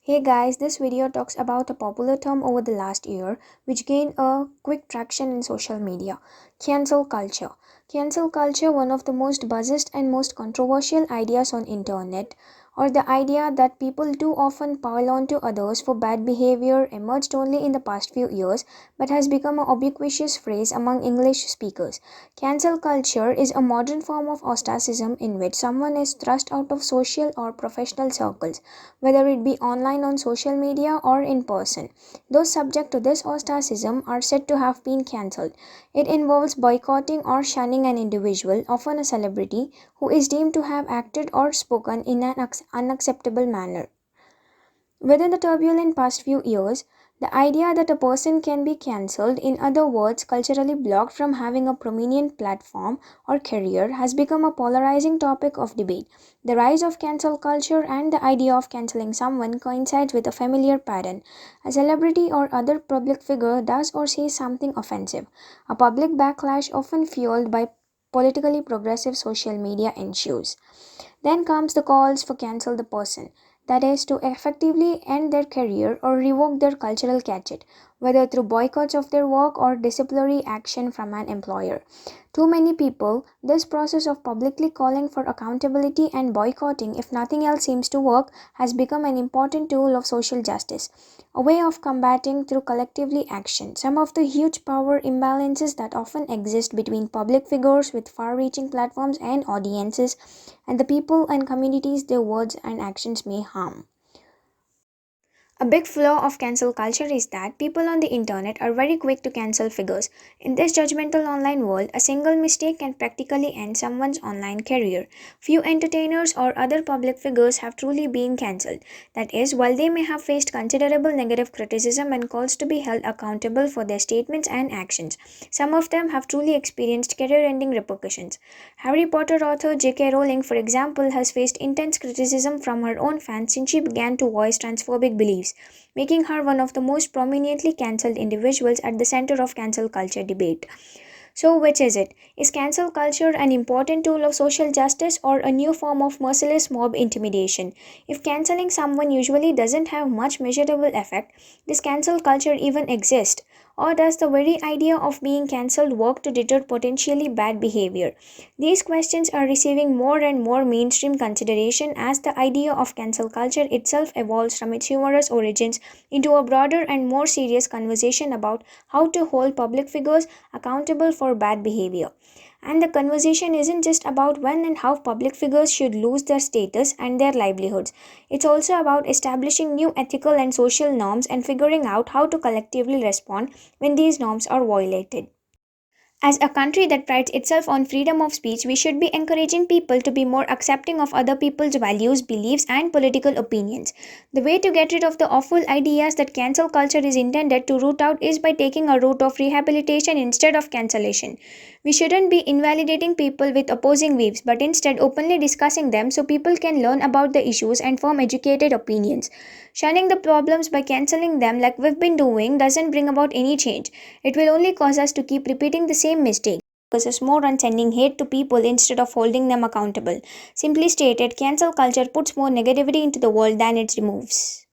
Hey guys, this video talks about a popular term over the last year which gained a quick traction in social media: cancel culture. Cancel culture, one of the most buzzed and most controversial ideas on internet, or the idea that people too often pile on to others for bad behavior, emerged only in the past few years but has become a ubiquitous phrase among English speakers. Cancel culture is a modern form of ostracism in which someone is thrust out of social or professional circles, whether it be online on social media or in person. Those subject to this ostracism are said to have been cancelled. It involves boycotting or shunning an individual, often a celebrity, who is deemed to have acted or spoken in an unacceptable manner. Within the turbulent past few years, the idea that a person can be cancelled, in other words, culturally blocked from having a prominent platform or career, has become a polarizing topic of debate. The rise of cancel culture and the idea of cancelling someone coincides with a familiar pattern. A celebrity or other public figure does or says something offensive. A public backlash, often fueled by politically progressive social media, ensues. Then comes the calls for cancel the person, that is, to effectively end their career or revoke their cultural gadget, whether through boycotts of their work or disciplinary action from an employer. To many people, this process of publicly calling for accountability and boycotting, if nothing else seems to work, has become an important tool of social justice, a way of combating through collectively action some of the huge power imbalances that often exist between public figures with far reaching platforms and audiences and the people and communities their words and actions may harm. A big flaw of cancel culture is that people on the internet are very quick to cancel figures. In this judgmental online world, a single mistake can practically end someone's online career. Few entertainers or other public figures have truly been cancelled. That is, while they may have faced considerable negative criticism and calls to be held accountable for their statements and actions, some of them have truly experienced career ending repercussions. Harry Potter author J.K. Rowling, for example, has faced intense criticism from her own fans since she began to voice transphobic beliefs, making her one of the most prominently cancelled individuals at the center of cancel culture debate. So, which is it? Is cancel culture an important tool of social justice or a new form of merciless mob intimidation? If cancelling someone usually doesn't have much measurable effect, does cancel culture even exist? Or does the very idea of being cancelled work to deter potentially bad behavior? These questions are receiving more and more mainstream consideration as the idea of cancel culture itself evolves from its humorous origins into a broader and more serious conversation about how to hold public figures accountable for bad behavior. And the conversation isn't just about when and how public figures should lose their status and their livelihoods. It's also about establishing new ethical and social norms and figuring out how to collectively respond when these norms are violated. As a country that prides itself on freedom of speech, we should be encouraging people to be more accepting of other people's values, beliefs, and political opinions. The way to get rid of the awful ideas that cancel culture is intended to root out is by taking a route of rehabilitation instead of cancellation. We shouldn't be invalidating people with opposing views, but instead openly discussing them so people can learn about the issues and form educated opinions. Shunning the problems by cancelling them, like we've been doing, doesn't bring about any change. It will only cause us to keep repeating the same mistake. Focuses more on sending hate to people instead of holding them accountable. Simply stated, cancel culture puts more negativity into the world than it removes.